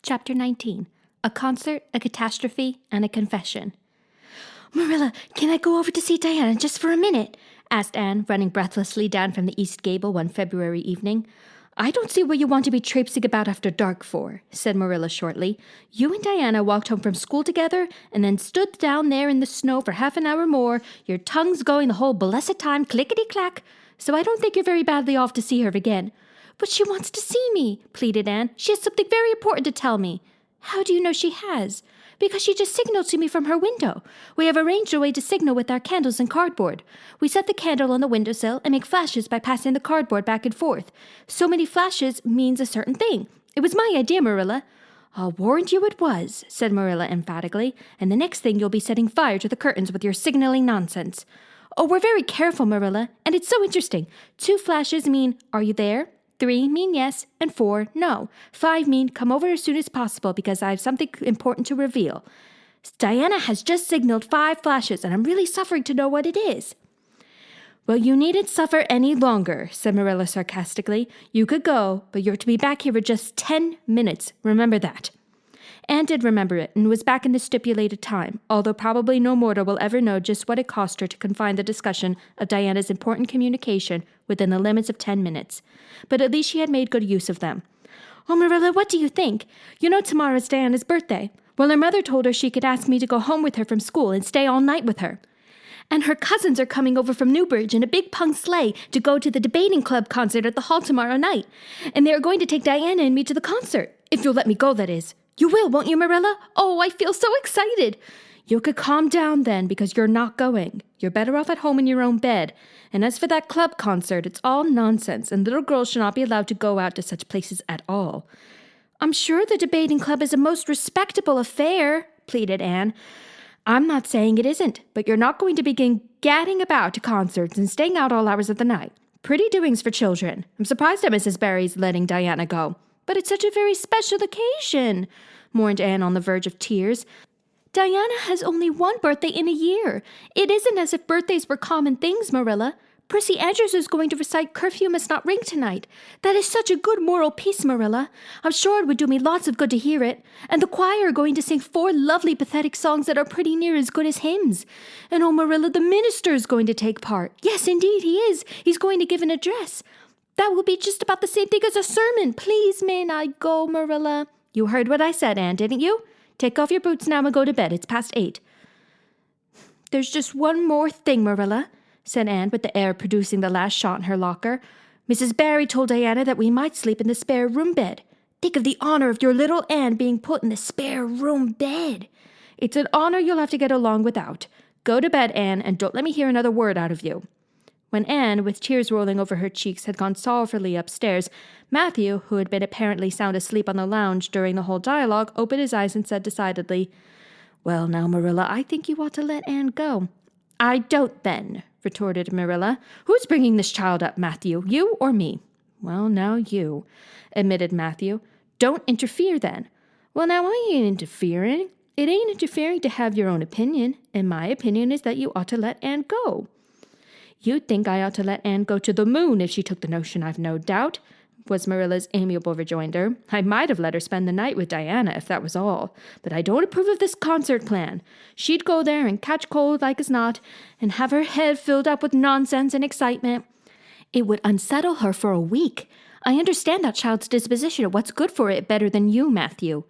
Chapter 19. A Concert, a Catastrophe, and a Confession. "Marilla, can I go over to see Diana just for a minute?" asked Anne, running breathlessly down from the East Gable one February evening. "I don't see what you want to be traipsing about after dark for," said Marilla shortly. "You and Diana walked home from school together and then stood down there in the snow for half an hour more, your tongues going the whole blessed time, clickety-clack. So I don't think you're very badly off to see her again." "But she wants to see me," pleaded Anne. "She has something very important to tell me." "How do you know she has?" "Because she just signaled to me from her window. We have arranged a way to signal with our candles and cardboard. We set the candle on the windowsill and make flashes by passing the cardboard back and forth. So many flashes means a certain thing. It was my idea, Marilla." "I'll warrant you it was," said Marilla emphatically, "and the next thing you'll be setting fire to the curtains with your signaling nonsense." "Oh, we're very careful, Marilla, and it's so interesting. 2 flashes mean, 'Are you there?' 3 mean yes, and 4, no. 5 mean come over as soon as possible because I have something important to reveal. Diana has just signaled 5 flashes, and I'm really suffering to know what it is." "Well, you needn't suffer any longer," said Marilla sarcastically. "You could go, but you're to be back here in just 10 minutes. Remember that." Anne did remember it and was back in the stipulated time, although probably no mortal will ever know just what it cost her to confine the discussion of Diana's important communication within the limits of 10 minutes. But at least she had made good use of them. "Oh, Marilla, what do you think? You know tomorrow's Diana's birthday. Well, her mother told her she could ask me to go home with her from school and stay all night with her. And her cousins are coming over from Newbridge in a big pung sleigh to go to the debating club concert at the hall tomorrow night. And they are going to take Diana and me to the concert. If you'll let me go, that is. You will, won't you, Marilla? Oh, I feel so excited." "You could calm down then, because you're not going. You're better off at home in your own bed. And as for that club concert, it's all nonsense, and little girls should not be allowed to go out to such places at all." "I'm sure the debating club is a most respectable affair," pleaded Anne. "I'm not saying it isn't, but you're not going to begin gadding about to concerts and staying out all hours of the night. Pretty doings for children. I'm surprised at Mrs. Barry's letting Diana go." "But it's such a very special occasion," mourned Anne on the verge of tears. "Diana has only one birthday in a year. It isn't as if birthdays were common things, Marilla. Prissy Andrews is going to recite 'Curfew Must Not Ring' tonight. That is such a good moral piece, Marilla. I'm sure it would do me lots of good to hear it. And the choir are going to sing 4 lovely pathetic songs that are pretty near as good as hymns. And oh, Marilla, the minister is going to take part. Yes, indeed, he is. He's going to give an address. That will be just about the same thing as a sermon. Please, mayn't I go, Marilla?" "You heard what I said, Anne, didn't you? Take off your boots now and go to bed. It's past 8. "There's just one more thing, Marilla," said Anne with the air of producing the last shot in her locker. "Mrs. Barry told Diana that we might sleep in the spare room bed. Think of the honor of your little Anne being put in the spare room bed. It's an honor you'll have to get along without. Go to bed, Anne, and don't let me hear another word out of you." When Anne, with tears rolling over her cheeks, had gone sorrowfully upstairs, Matthew, who had been apparently sound asleep on the lounge during the whole dialogue, opened his eyes and said decidedly, "Well, now, Marilla, I think you ought to let Anne go." "I don't, then," retorted Marilla. "Who's bringing this child up, Matthew, you or me?" "Well, now you," admitted Matthew. "Don't interfere, then." "Well, now, I ain't interfering. It ain't interfering to have your own opinion, and my opinion is that you ought to let Anne go." "You'd think I ought to let Anne go to the moon if she took the notion, I've no doubt," was Marilla's amiable rejoinder. "I might have let her spend the night with Diana if that was all, but I don't approve of this concert plan. She'd go there and catch cold like as not, and have her head filled up with nonsense and excitement. It would unsettle her for a week. I understand that child's disposition of what's good for it better than you, Matthew."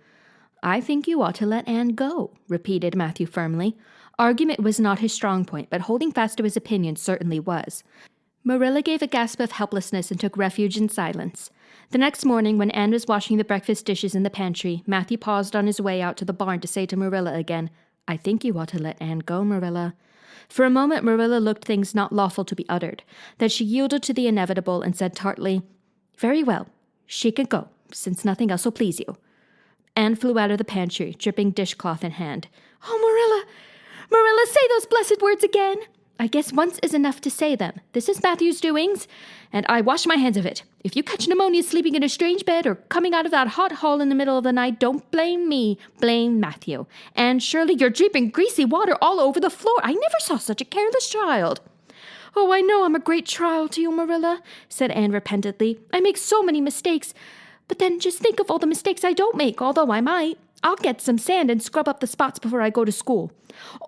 "I think you ought to let Anne go," repeated Matthew firmly. Argument was not his strong point, but holding fast to his opinion certainly was. Marilla gave a gasp of helplessness and took refuge in silence. The next morning, when Anne was washing the breakfast dishes in the pantry, Matthew paused on his way out to the barn to say to Marilla again, "I think you ought to let Anne go, Marilla." For a moment, Marilla looked things not lawful to be uttered. Then she yielded to the inevitable and said tartly, "Very well, she can go, since nothing else will please you." Anne flew out of the pantry, dripping dishcloth in hand. "Oh, Marilla, say those blessed words again." "I guess once is enough to say them. This is Matthew's doings, and I wash my hands of it. If you catch pneumonia sleeping in a strange bed or coming out of that hot hall in the middle of the night, don't blame me, blame Matthew. And Shirley, you're dripping greasy water all over the floor. I never saw such a careless child." "Oh, I know I'm a great trial to you, Marilla," said Anne repentantly. "I make so many mistakes. But then just think of all the mistakes I don't make, although I might. I'll get some sand and scrub up the spots before I go to school.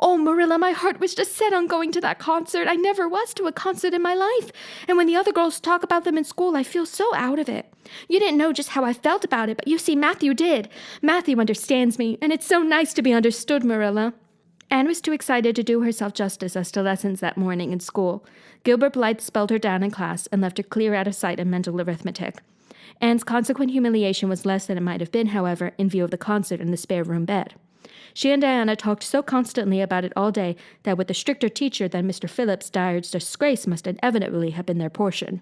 Oh, Marilla, my heart was just set on going to that concert. I never was to a concert in my life. And when the other girls talk about them in school, I feel so out of it. You didn't know just how I felt about it, but you see, Matthew did. Matthew understands me, and it's so nice to be understood, Marilla. Anne was too excited to do herself justice as to lessons that morning in school. Gilbert Blythe spelled her down in class and left her clear out of sight in mental arithmetic. Anne's consequent humiliation was less than it might have been, however, in view of the concert in the spare room bed. She and Diana talked so constantly about it all day that with a stricter teacher than Mr. Phillips, Dyer's disgrace must inevitably have been their portion.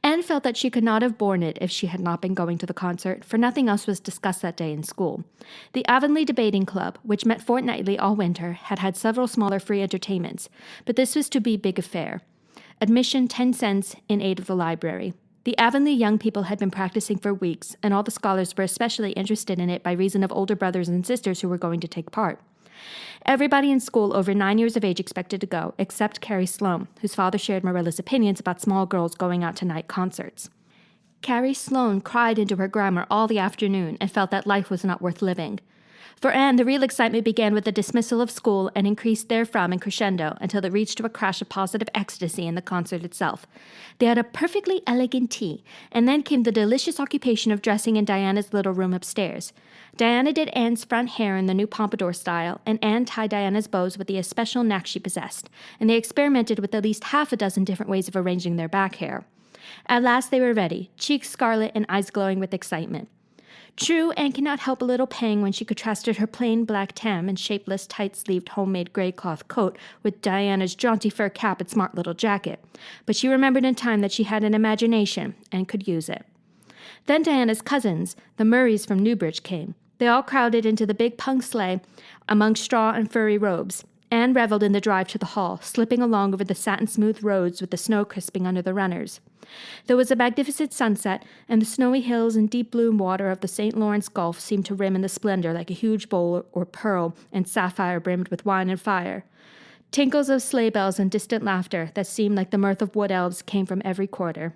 Anne felt that she could not have borne it if she had not been going to the concert, for nothing else was discussed that day in school. The Avonlea Debating Club, which met fortnightly all winter, had had several smaller free entertainments, but this was to be big affair. Admission 10 cents in aid of the library. The Avonlea young people had been practicing for weeks, and all the scholars were especially interested in it by reason of older brothers and sisters who were going to take part. Everybody in school over 9 years of age expected to go, except Carrie Sloane, whose father shared Marilla's opinions about small girls going out to night concerts. Carrie Sloane cried into her grammar all the afternoon and felt that life was not worth living. For Anne, the real excitement began with the dismissal of school and increased therefrom in crescendo until it reached to a crash of positive ecstasy in the concert itself. They had a perfectly elegant tea, and then came the delicious occupation of dressing in Diana's little room upstairs. Diana did Anne's front hair in the new pompadour style, and Anne tied Diana's bows with the especial knack she possessed, and they experimented with at least half a dozen different ways of arranging their back hair. At last they were ready, cheeks scarlet and eyes glowing with excitement. True, Anne could not help a little pang when she contrasted her plain black tam and shapeless, tight-sleeved, homemade gray cloth coat with Diana's jaunty fur cap and smart little jacket, but she remembered in time that she had an imagination and could use it. Then Diana's cousins, the Murrays from Newbridge, came. They all crowded into the big pung sleigh among straw and furry robes. Anne reveled in the drive to the hall, slipping along over the satin-smooth roads with the snow crisping under the runners. There was a magnificent sunset, and the snowy hills and deep blue water of the St. Lawrence Gulf seemed to rim in the splendor like a huge bowl or pearl and sapphire brimmed with wine and fire. Tinkles of sleigh bells and distant laughter that seemed like the mirth of wood elves came from every quarter.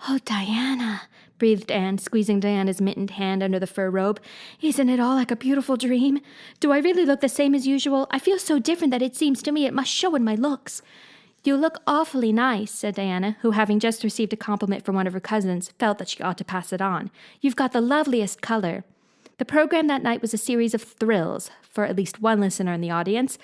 "Oh, Diana," breathed Anne, squeezing Diana's mittened hand under the fur robe. "Isn't it all like a beautiful dream? Do I really look the same as usual? I feel so different that it seems to me it must show in my looks." "You look awfully nice," said Diana, who, having just received a compliment from one of her cousins, felt that she ought to pass it on. "You've got the loveliest color." The program that night was a series of thrills, for at least one listener in the audience,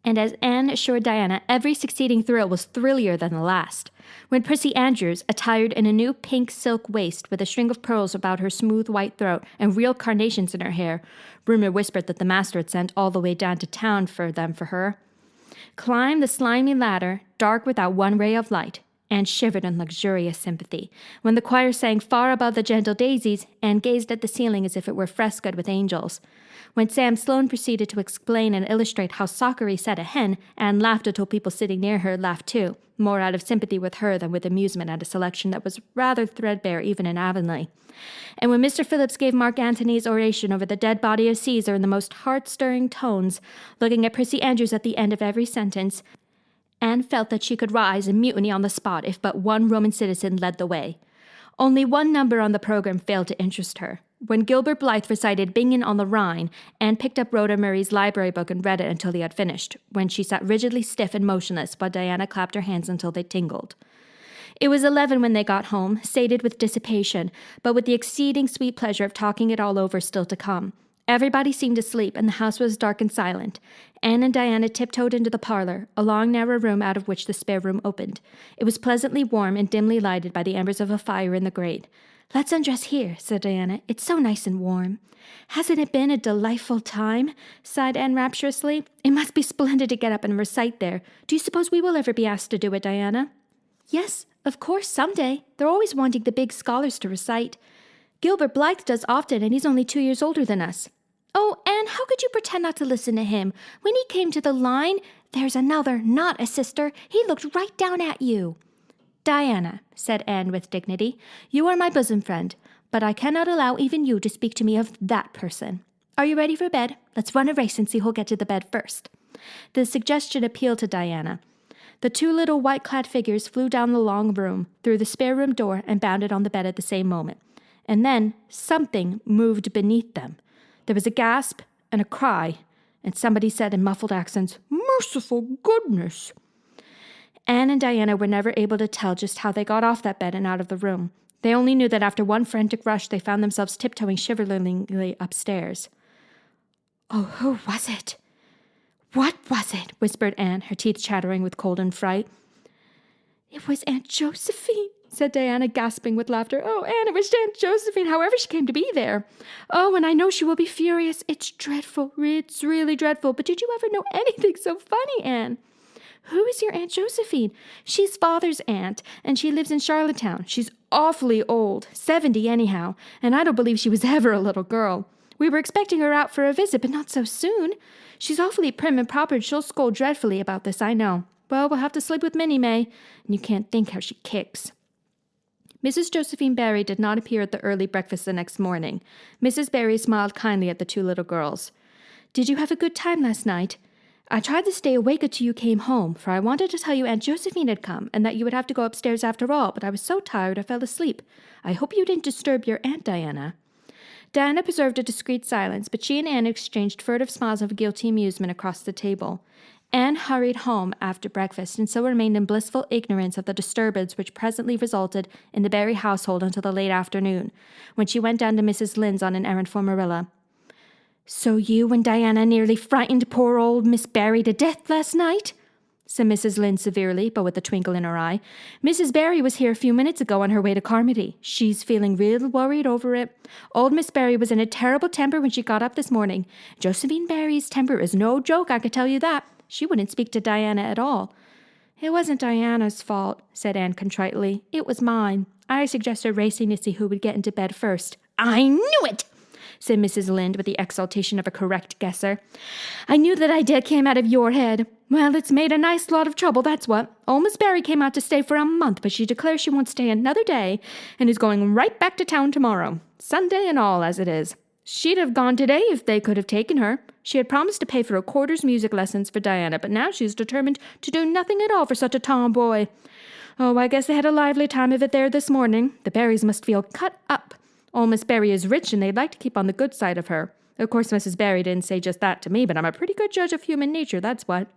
and as Anne assured Diana, every succeeding thrill was thrillier than the last. When Prissy Andrews, attired in a new pink silk waist with a string of pearls about her smooth white throat and real carnations in her hair, rumor whispered that the master had sent all the way down to town for her, climbed the slimy ladder, dark without one ray of light, Anne shivered in luxurious sympathy. When the choir sang far above the gentle daisies, Anne gazed at the ceiling as if it were frescoed with angels. When Sam Sloane proceeded to explain and illustrate how Sockery set a hen, Anne laughed until people sitting near her laughed too, more out of sympathy with her than with amusement at a selection that was rather threadbare even in Avonlea. And when Mr. Phillips gave Mark Antony's oration over the dead body of Caesar in the most heart-stirring tones, looking at Prissy Andrews at the end of every sentence, Anne felt that she could rise and mutiny on the spot if but one Roman citizen led the way. Only one number on the program failed to interest her. When Gilbert Blythe recited Bingen on the Rhine, Anne picked up Rhoda Murray's library book and read it until he had finished, when she sat rigidly stiff and motionless while Diana clapped her hands until they tingled. It was 11 when they got home, sated with dissipation, but with the exceeding sweet pleasure of talking it all over still to come. Everybody seemed asleep, and the house was dark and silent. Anne and Diana tiptoed into the parlor, a long, narrow room out of which the spare room opened. It was pleasantly warm and dimly lighted by the embers of a fire in the grate. "Let's undress here," said Diana. "It's so nice and warm." "Hasn't it been a delightful time?" sighed Anne rapturously. "It must be splendid to get up and recite there. Do you suppose we will ever be asked to do it, Diana?" "Yes, of course, someday. They're always wanting the big scholars to recite. Gilbert Blythe does often, and he's only 2 years older than us." "Oh, Anne, how could you pretend not to listen to him? When he came to the line, 'There's another, not a sister,' he looked right down at you." "Diana," said Anne with dignity, "you are my bosom friend, but I cannot allow even you to speak to me of that person. Are you ready for bed? Let's run a race and see who'll get to the bed first." The suggestion appealed to Diana. The two little white-clad figures flew down the long room, through the spare room door, and bounded on the bed at the same moment. And then something moved beneath them. There was a gasp and a cry, and somebody said in muffled accents, "Merciful goodness!" Anne and Diana were never able to tell just how they got off that bed and out of the room. They only knew that after one frantic rush, they found themselves tiptoeing shiveringly upstairs. "Oh, who was it? What was it?" whispered Anne, her teeth chattering with cold and fright. "It was Aunt Josephine," said Diana, gasping with laughter. "Oh, Anne, it was Aunt Josephine, however she came to be there. Oh, and I know she will be furious. It's dreadful. It's really dreadful. But did you ever know anything so funny, Anne?" "Who is your Aunt Josephine?" "She's Father's aunt, and she lives in Charlottetown. She's awfully old, 70 anyhow, and I don't believe she was ever a little girl. We were expecting her out for a visit, but not so soon. She's awfully prim and proper, and she'll scold dreadfully about this, I know. Well, we'll have to sleep with Minnie May, and you can't think how she kicks." Mrs. Josephine Barry did not appear at the early breakfast the next morning. Mrs. Barry smiled kindly at the two little girls. "Did you have a good time last night? I tried to stay awake until you came home, for I wanted to tell you Aunt Josephine had come, and that you would have to go upstairs after all, but I was so tired I fell asleep. I hope you didn't disturb your Aunt Diana." Diana preserved a discreet silence, but she and Anne exchanged furtive smiles of guilty amusement across the table. Anne hurried home after breakfast, and so remained in blissful ignorance of the disturbance which presently resulted in the Barry household until the late afternoon, when she went down to Mrs. Lynde's on an errand for Marilla. "So you and Diana nearly frightened poor old Miss Barry to death last night?" said Mrs. Lynde severely, but with a twinkle in her eye. "Mrs. Barry was here a few minutes ago on her way to Carmody. She's feeling real worried over it. Old Miss Barry was in a terrible temper when she got up this morning. Josephine Barry's temper is no joke, I could tell you that. She wouldn't speak to Diana at all." "It wasn't Diana's fault," said Anne contritely. "It was mine. I suggested racing to see who would get into bed first." "I knew it!" said Mrs. Lynde with the exultation of a correct guesser. "I knew that idea came out of your head. Well, it's made a nice lot of trouble, that's what. Old Miss Barry came out to stay for a month, but she declares she won't stay another day and is going right back to town tomorrow. Sunday and all, as it is. She'd have gone today if they could have taken her. She had promised to pay for a quarter's music lessons for Diana, but now she's determined to do nothing at all for such a tomboy. Oh, I guess they had a lively time of it there this morning. The Barrys must feel cut up. Old Miss Barry is rich, and they'd like to keep on the good side of her. Of course, Mrs. Barry didn't say just that to me, but I'm a pretty good judge of human nature, that's what."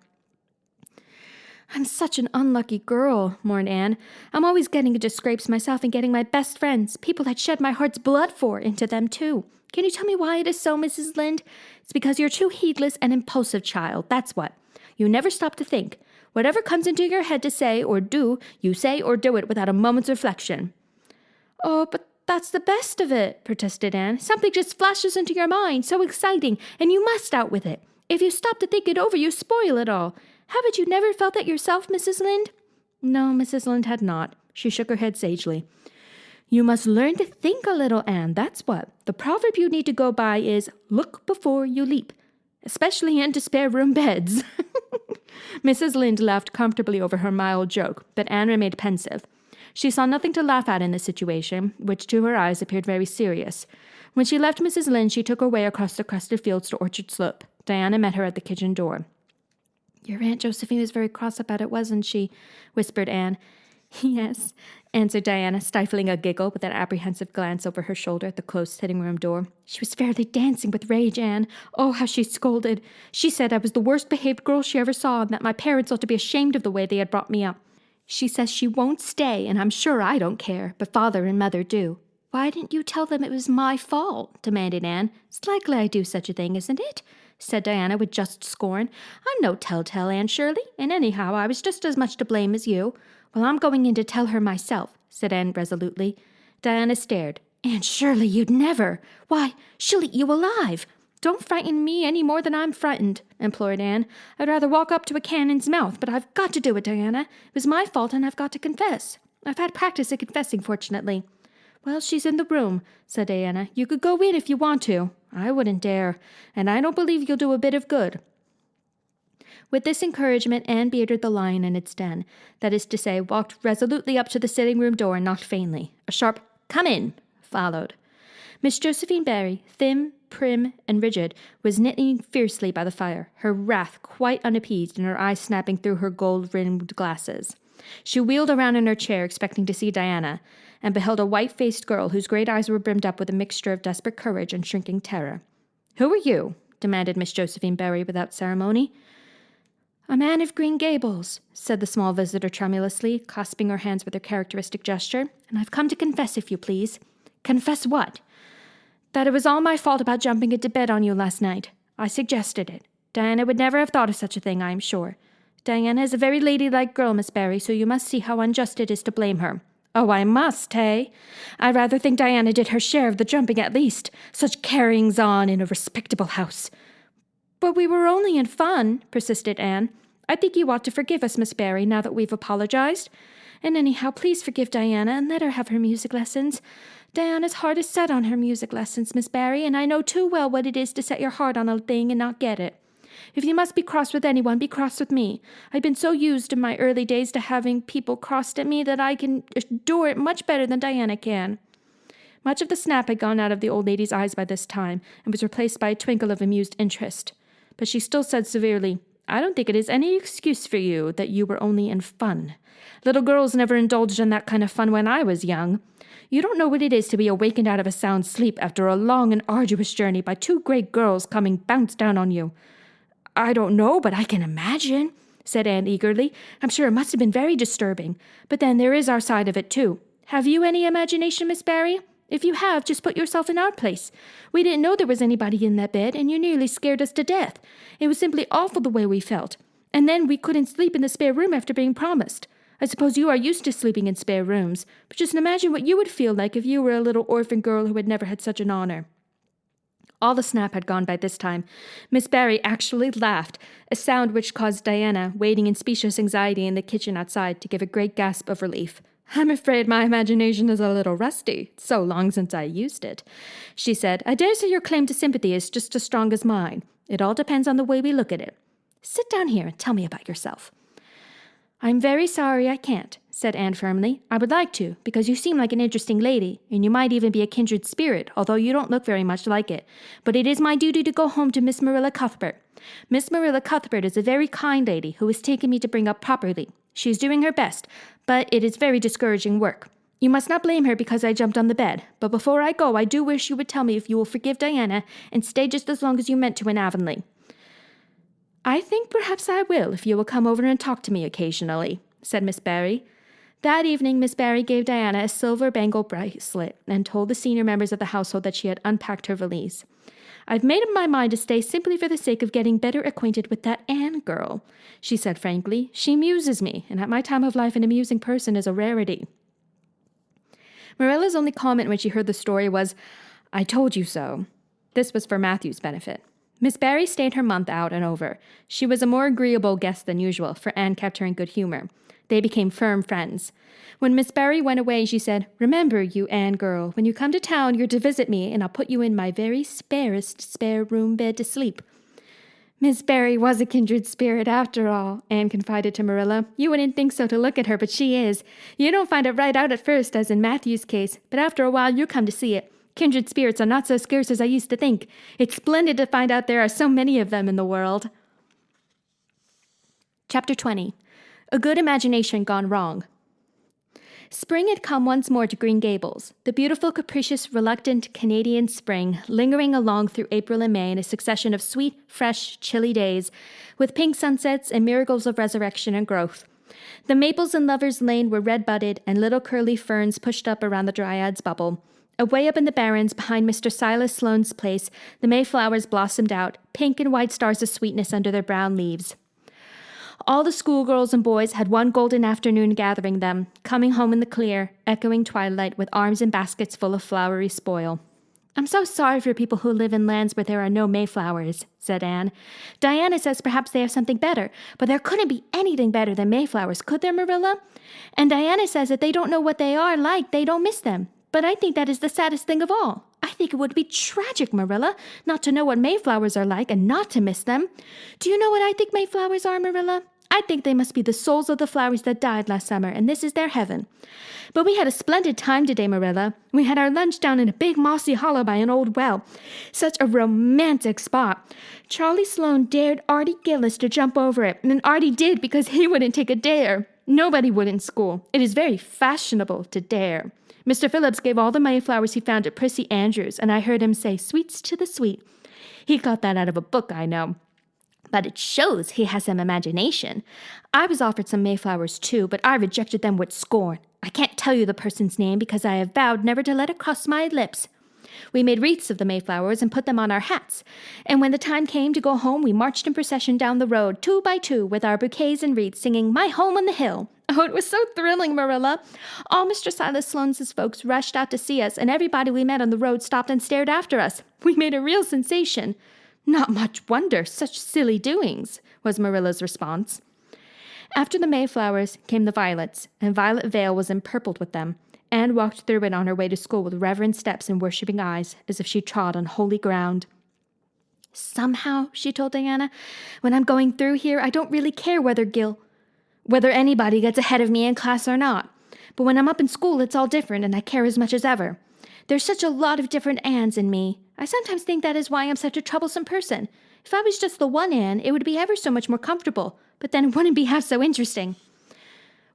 "I'm such an unlucky girl," mourned Anne. "I'm always getting into scrapes myself and getting my best friends, people I'd shed my heart's blood for, into them too. Can you tell me why it is so, Mrs. Lynde? It's because you're too heedless and impulsive, child, that's what. You never stop to think. Whatever comes into your head to say or do, you say or do it without a moment's reflection." "Oh, but that's the best of it," protested Anne. "Something just flashes into your mind, so exciting, and you must out with it. If you stop to think it over, you spoil it all. Haven't you never felt that yourself, Mrs. Lynde?" No, Mrs. Lynde had not. She shook her head sagely. "You must learn to think a little, Anne, that's what. The proverb you need to go by is, 'Look before you leap,' especially into spare room beds." Mrs. Lynde laughed comfortably over her mild joke, but Anne remained pensive. She saw nothing to laugh at in the situation, which to her eyes appeared very serious. When she left Mrs. Lynde, she took her way across the crusted fields to Orchard Slope. Diana met her at the kitchen door. "Your Aunt Josephine was very cross about it, wasn't she?" whispered Anne. "Yes," answered Diana, stifling a giggle with an apprehensive glance over her shoulder at the closed sitting-room door. "She was fairly dancing with rage, Anne. Oh, how she scolded. She said I was the worst-behaved girl she ever saw, and that my parents ought to be ashamed of the way they had brought me up. She says she won't stay, and I'm sure I don't care, but Father and Mother do." "Why didn't you tell them it was my fault?" demanded Anne. "It's likely I'd do such a thing, isn't it?" said Diana with just scorn. "I'm no telltale, Anne Shirley, and anyhow I was just as much to blame as you." "Well, I'm going in to tell her myself," said Anne resolutely. Diana stared. "Anne Shirley, you'd never. Why, she'll eat you alive." "Don't frighten me any more than I'm frightened," implored Anne. "I'd rather walk up to a cannon's mouth, but I've got to do it, Diana. It was my fault, and I've got to confess. I've had practice at confessing, fortunately." "Well, she's in the room," said Diana. "You could go in if you want to. I wouldn't dare, and I don't believe you'll do a bit of good." With this encouragement, Anne bearded the lion in its den, that is to say, walked resolutely up to the sitting-room door and knocked faintly. A sharp "Come in" followed. Miss Josephine Barry, thin, prim and rigid, was knitting fiercely by the fire, her wrath quite unappeased and her eyes snapping through her gold-rimmed glasses. She wheeled around in her chair, expecting to see Diana, and beheld a white-faced girl whose great eyes were brimmed up with a mixture of desperate courage and shrinking terror. "Who are you?" demanded Miss Josephine Barry without ceremony. "A man of Green Gables," said the small visitor tremulously, clasping her hands with her characteristic gesture, "and I've come to confess, if you please." "Confess what?" "That it was all my fault about jumping into bed on you last night. I suggested it. Diana would never have thought of such a thing, I am sure. Diana is a very ladylike girl, Miss Barry, so you must see how unjust it is to blame her." "Oh, I must, eh? I rather think Diana did her share of the jumping at least. Such carryings on in a respectable house." "But we were only in fun," persisted Anne. "I think you ought to forgive us, Miss Barry, now that we've apologized. And anyhow, please forgive Diana and let her have her music lessons. Diana's heart is set on her music lessons, Miss Barry, and I know too well what it is to set your heart on a thing and not get it. If you must be cross with anyone, be cross with me. I've been so used in my early days to having people crossed at me that I can endure it much better than Diana can." Much of the snap had gone out of the old lady's eyes by this time, and was replaced by a twinkle of amused interest. But she still said severely, "I don't think it is any excuse for you that you were only in fun. Little girls never indulged in that kind of fun when I was young. You don't know what it is to be awakened out of a sound sleep after a long and arduous journey by two great girls coming bounce down on you." "I don't know, but I can imagine," said Anne eagerly. "I'm sure it must have been very disturbing. But then there is our side of it, too. Have you any imagination, Miss Barry? If you have, just put yourself in our place. We didn't know there was anybody in that bed, and you nearly scared us to death. It was simply awful the way we felt. And then we couldn't sleep in the spare room after being promised. I suppose you are used to sleeping in spare rooms, but just imagine what you would feel like if you were a little orphan girl who had never had such an honor." All the snap had gone by this time. Miss Barry actually laughed, a sound which caused Diana, waiting in speechless anxiety in the kitchen outside, to give a great gasp of relief. "I'm afraid my imagination is a little rusty. It's so long since I used it," she said. "I dare say your claim to sympathy is just as strong as mine. It all depends on the way we look at it. Sit down here and tell me about yourself." "I'm very sorry I can't," said Anne firmly. "I would like to, because you seem like an interesting lady, and you might even be a kindred spirit, although you don't look very much like it. But it is my duty to go home to Miss Marilla Cuthbert. Miss Marilla Cuthbert is a very kind lady who has taken me to bring up properly. She is doing her best, but it is very discouraging work. You must not blame her because I jumped on the bed, but before I go, I do wish you would tell me if you will forgive Diana and stay just as long as you meant to in Avonlea." "I think perhaps I will if you will come over and talk to me occasionally," said Miss Barry. That evening, Miss Barry gave Diana a silver bangle bracelet and told the senior members of the household that she had unpacked her valise. "I've made up my mind to stay simply for the sake of getting better acquainted with that Anne girl," she said frankly. "She amuses me, and at my time of life an amusing person is a rarity." Marilla's only comment when she heard the story was, "I told you so." This was for Matthew's benefit. Miss Barry stayed her month out and over. She was a more agreeable guest than usual, for Anne kept her in good humor. They became firm friends. When Miss Barry went away, she said, "Remember, you Anne girl, when you come to town, you're to visit me, and I'll put you in my very sparest spare room bed to sleep." Miss Barry was a kindred spirit after all, Anne confided to Marilla. "You wouldn't think so to look at her, but she is. You don't find it right out at first, as in Matthew's case, but after a while you come to see it. Kindred spirits are not so scarce as I used to think. It's splendid to find out there are so many of them in the world." Chapter 20. A Good Imagination Gone Wrong. Spring had come once more to Green Gables, the beautiful, capricious, reluctant Canadian spring, lingering along through April and May in a succession of sweet, fresh, chilly days, with pink sunsets and miracles of resurrection and growth. The maples in Lover's Lane were red-budded, and little curly ferns pushed up around the dryad's bubble. Away up in the barrens, behind Mr. Silas Sloane's place, the mayflowers blossomed out, pink and white stars of sweetness under their brown leaves. All the schoolgirls and boys had one golden afternoon gathering them, coming home in the clear, echoing twilight with arms and baskets full of flowery spoil. "I'm so sorry for people who live in lands where there are no mayflowers," said Anne. "Diana says perhaps they have something better, but there couldn't be anything better than mayflowers, could there, Marilla? And Diana says that they don't know what they are like, they don't miss them. But I think that is the saddest thing of all. I think it would be tragic, Marilla, not to know what mayflowers are like and not to miss them. Do you know what I think mayflowers are, Marilla? I think they must be the souls of the flowers that died last summer, and this is their heaven. But we had a splendid time today, Marilla. We had our lunch down in a big mossy hollow by an old well. Such a romantic spot. Charlie Sloane dared Artie Gillis to jump over it, and Artie did because he wouldn't take a dare. Nobody would in school. It is very fashionable to dare. Mr. Phillips gave all the Mayflowers he found at Prissy Andrews, and I heard him say, "Sweets to the sweet." He got that out of a book, I know. But it shows he has some imagination. I was offered some Mayflowers too, but I rejected them with scorn. I can't tell you the person's name because I have vowed never to let it cross my lips. We made wreaths of the Mayflowers and put them on our hats, and when the time came to go home, we marched in procession down the road, 2 by 2, with our bouquets and wreaths, singing "My Home on the Hill." Oh, it was so thrilling, Marilla. All Mr. Silas Sloane's folks rushed out to see us, and everybody we met on the road stopped and stared after us. We made a real sensation. "Not much wonder, such silly doings," was Marilla's response. After the Mayflowers came the violets, and Violet Vale was empurpled with them. Anne walked through it on her way to school with reverent steps and worshipping eyes, as if she trod on holy ground. "Somehow," she told Diana, "when I'm going through here, I don't really care whether anybody gets ahead of me in class or not. But when I'm up in school, it's all different, and I care as much as ever. There's such a lot of different Annes in me. I sometimes think that is why I'm such a troublesome person. If I was just the one Anne, it would be ever so much more comfortable, but then it wouldn't be half so interesting."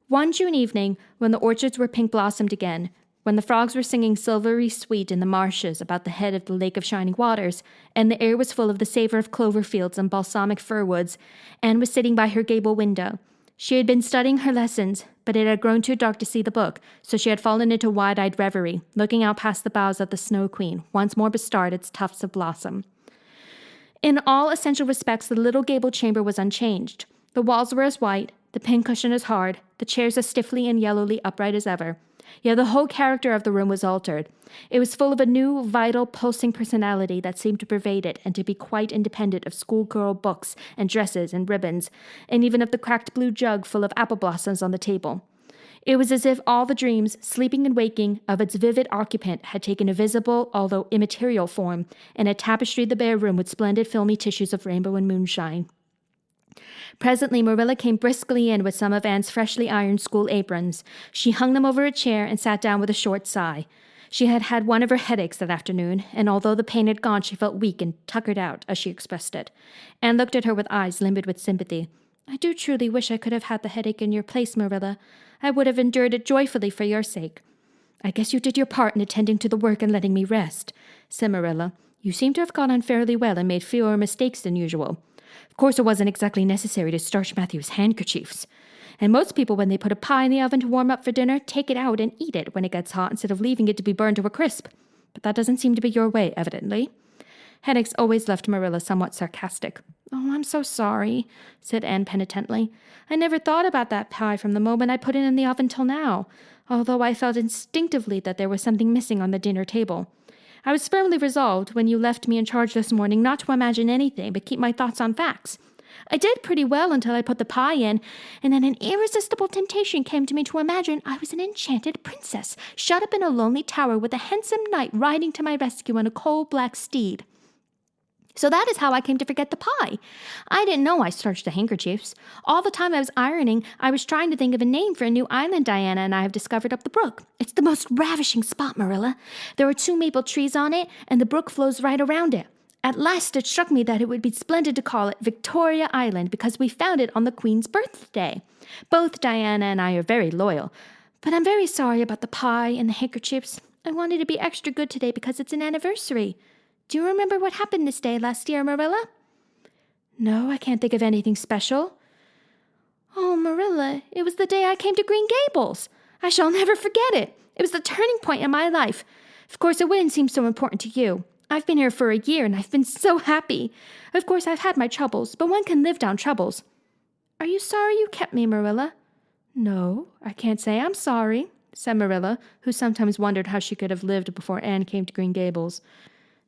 One June evening, when the orchards were pink-blossomed again, when the frogs were singing silvery sweet in the marshes about the head of the Lake of Shining Waters, and the air was full of the savor of clover fields and balsamic fir woods, Anne was sitting by her gable window. She had been studying her lessons, but it had grown too dark to see the book, so she had fallen into wide-eyed reverie, looking out past the boughs of the Snow Queen, once more bestarred its tufts of blossom. In all essential respects, the little gable chamber was unchanged. The walls were as white, the pincushion as hard, the chairs as stiffly and yellowly upright as ever. Yet the whole character of the room was altered. It was full of a new, vital, pulsing personality that seemed to pervade it and to be quite independent of schoolgirl books and dresses and ribbons, and even of the cracked blue jug full of apple blossoms on the table. It was as if all the dreams, sleeping and waking, of its vivid occupant had taken a visible, although immaterial form, and had tapestried the bare room with splendid filmy tissues of rainbow and moonshine. Presently, Marilla came briskly in with some of Anne's freshly ironed school aprons. She hung them over a chair and sat down with a short sigh. She had had one of her headaches that afternoon, and although the pain had gone, she felt weak and tuckered out, as she expressed it. Anne looked at her with eyes limbed with sympathy. "I do truly wish I could have had the headache in your place, Marilla. I would have endured it joyfully for your sake." "I guess you did your part in attending to the work and letting me rest," said Marilla. "You seem to have got on fairly well and made fewer mistakes than usual. Of course, it wasn't exactly necessary to starch Matthew's handkerchiefs. And most people, when they put a pie in the oven to warm up for dinner, take it out and eat it when it gets hot instead of leaving it to be burned to a crisp. But that doesn't seem to be your way, evidently." Headaches always left Marilla somewhat sarcastic. "Oh, I'm so sorry," said Anne penitently. "I never thought about that pie from the moment I put it in the oven till now, although I felt instinctively that there was something missing on the dinner table. I was firmly resolved, when you left me in charge this morning, not to imagine anything, but keep my thoughts on facts. I did pretty well until I put the pie in, and then an irresistible temptation came to me to imagine I was an enchanted princess, shut up in a lonely tower with a handsome knight riding to my rescue on a coal-black steed. So that is how I came to forget the pie. I didn't know I starched the handkerchiefs. All the time I was ironing, I was trying to think of a name for a new island Diana and I have discovered up the brook. It's the most ravishing spot, Marilla. There are 2 maple trees on it, and the brook flows right around it. At last it struck me that it would be splendid to call it Victoria Island because we found it on the Queen's birthday. Both Diana and I are very loyal. But I'm very sorry about the pie and the handkerchiefs. I wanted to be extra good today because it's an anniversary. Do you remember what happened this day last year, Marilla?" "No, I can't think of anything special." "Oh, Marilla, it was the day I came to Green Gables. I shall never forget it. It was the turning point in my life. Of course, it wouldn't seem so important to you. I've been here for a year, and I've been so happy. Of course, I've had my troubles, but one can live down troubles." "Are you sorry you kept me, Marilla?" "No, I can't say I'm sorry," said Marilla, who sometimes wondered how she could have lived before Anne came to Green Gables.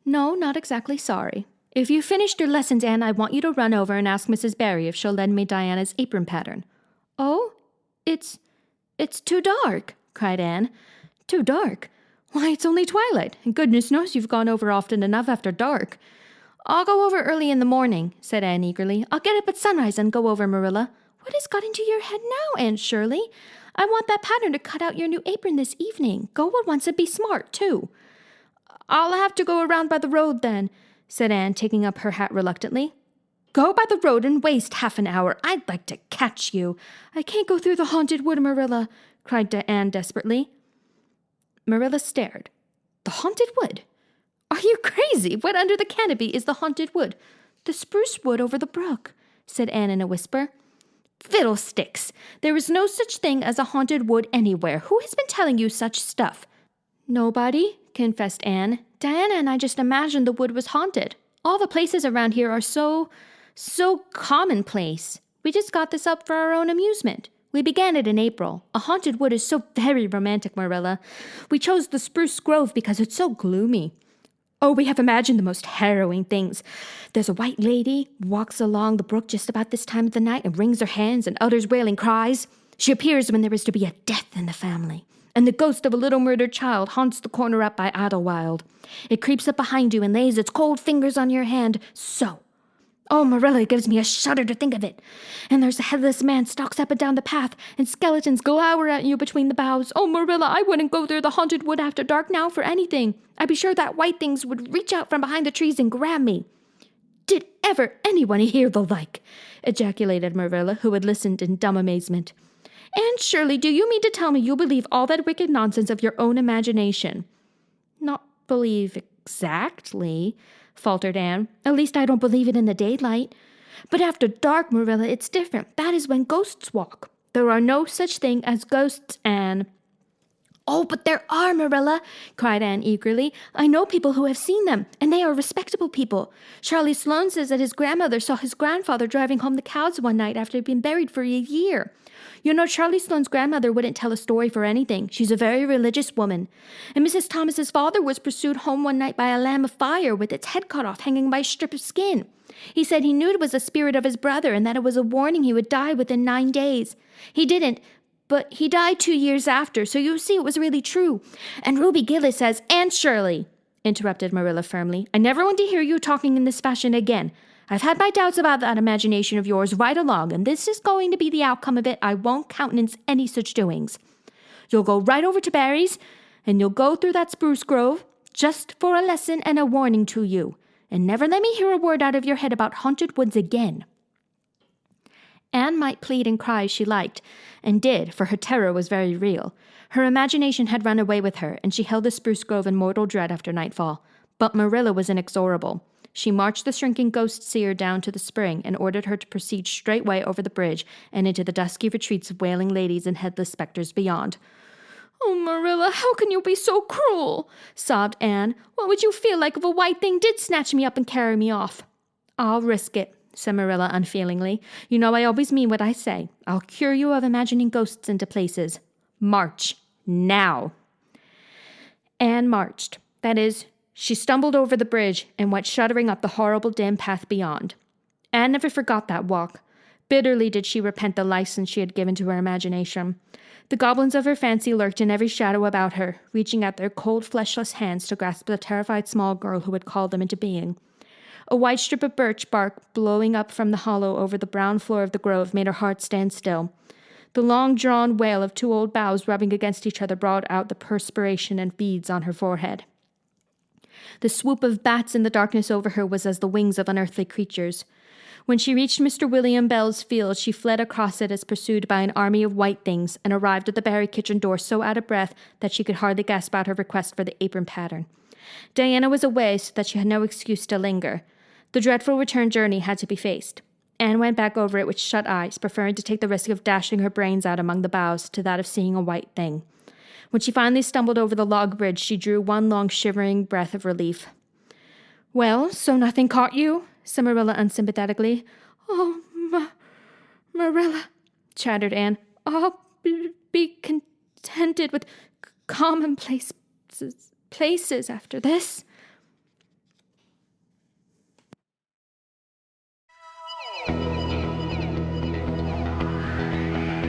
"No, not exactly sorry. If you've finished your lessons, Anne, I want you to run over and ask Mrs. Barry if she'll lend me Diana's apron pattern." "Oh, it's too dark," cried Anne. "Too dark? Why, it's only twilight, and goodness knows you've gone over often enough after dark." "I'll go over early in the morning," said Anne eagerly. "I'll get up at sunrise and go over, Marilla. What has got into your head now, Aunt Shirley? I want that pattern to cut out your new apron this evening. Go at once and be smart, too. I'll have to go around by the road, then, said Anne, taking up her hat reluctantly. Go by the road and waste half an hour. I'd like to catch you. I can't go through the haunted wood, Marilla, cried Anne desperately. Marilla stared. The haunted wood? Are you crazy? What under the canopy is the haunted wood? The spruce wood over the brook, said Anne in a whisper. Fiddlesticks! There is no such thing as a haunted wood anywhere. Who has been telling you such stuff? Nobody, confessed Anne. Diana and I just imagined the wood was haunted. All the places around here are so commonplace. We just got this up for our own amusement. We began it in April. A haunted wood is so very romantic, Marilla. We chose the spruce grove because it's so gloomy. Oh, we have imagined the most harrowing things. There's a white lady walks along the brook just about this time of the night and wrings her hands and utters wailing cries. She appears when there is to be a death in the family. And the ghost of a little murdered child haunts the corner up by Idlewild. It creeps up behind you and lays its cold fingers on your hand, so. Oh, Marilla, it gives me a shudder to think of it. And there's a headless man stalks up and down the path, and skeletons glower at you between the boughs. Oh, Marilla, I wouldn't go through the haunted wood after dark now for anything. I'd be sure that white things would reach out from behind the trees and grab me. Did ever anyone hear the like? Ejaculated Marilla, who had listened in dumb amazement. Anne Shirley, do you mean to tell me you believe all that wicked nonsense of your own imagination? Not believe exactly, faltered Anne. At least I don't believe it in the daylight. But after dark, Marilla, it's different. That is when ghosts walk. There are no such thing as ghosts, Anne. Oh, but there are, Marilla, cried Anne eagerly. I know people who have seen them, and they are respectable people. Charlie Sloane says that his grandmother saw his grandfather driving home the cows one night after he'd been buried for a year. You know, Charlie Sloane's grandmother wouldn't tell a story for anything. She's a very religious woman. And Mrs. Thomas's father was pursued home one night by a lamb of fire with its head cut off, hanging by a strip of skin. He said he knew it was the spirit of his brother and that it was a warning he would die within 9 days. He didn't, but he died 2 years after, so you see it was really true. And Ruby Gillis says, Aunt Shirley, interrupted Marilla firmly, I never want to hear you talking in this fashion again. I've had my doubts about that imagination of yours right along, and this is going to be the outcome of it. I won't countenance any such doings. You'll go right over to Barry's, and you'll go through that spruce grove, just for a lesson and a warning to you, and never let me hear a word out of your head about haunted woods again. Anne might plead and cry as she liked, and did, for her terror was very real. Her imagination had run away with her, and she held the spruce grove in mortal dread after nightfall. But Marilla was inexorable. She marched the shrinking ghost seer down to the spring and ordered her to proceed straightway over the bridge and into the dusky retreats of wailing ladies and headless spectres beyond. Oh, Marilla, how can you be so cruel? Sobbed Anne. What would you feel like if a white thing did snatch me up and carry me off? I'll risk it, said Marilla unfeelingly. You know I always mean what I say. I'll cure you of imagining ghosts into places. March. Now. Anne marched. That is, she stumbled over the bridge and went shuddering up the horrible dim path beyond. Anne never forgot that walk. Bitterly did she repent the license she had given to her imagination. The goblins of her fancy lurked in every shadow about her, reaching out their cold, fleshless hands to grasp the terrified small girl who had called them into being. A white strip of birch bark blowing up from the hollow over the brown floor of the grove made her heart stand still. The long-drawn wail of 2 old boughs rubbing against each other brought out the perspiration and beads on her forehead. The swoop of bats in the darkness over her was as the wings of unearthly creatures. When she reached Mr. William Bell's field, she fled across it as pursued by an army of white things, and arrived at the Barry kitchen door so out of breath that she could hardly gasp out her request for the apron pattern. Diana was away, so that she had no excuse to linger. The dreadful return journey had to be faced. Anne went back over it with shut eyes, preferring to take the risk of dashing her brains out among the boughs to that of seeing a white thing. When she finally stumbled over the log bridge, she drew one long shivering breath of relief. Well, so nothing caught you? Said Marilla unsympathetically. Oh, Marilla, chattered Anne. I'll be contented with commonplace places after this.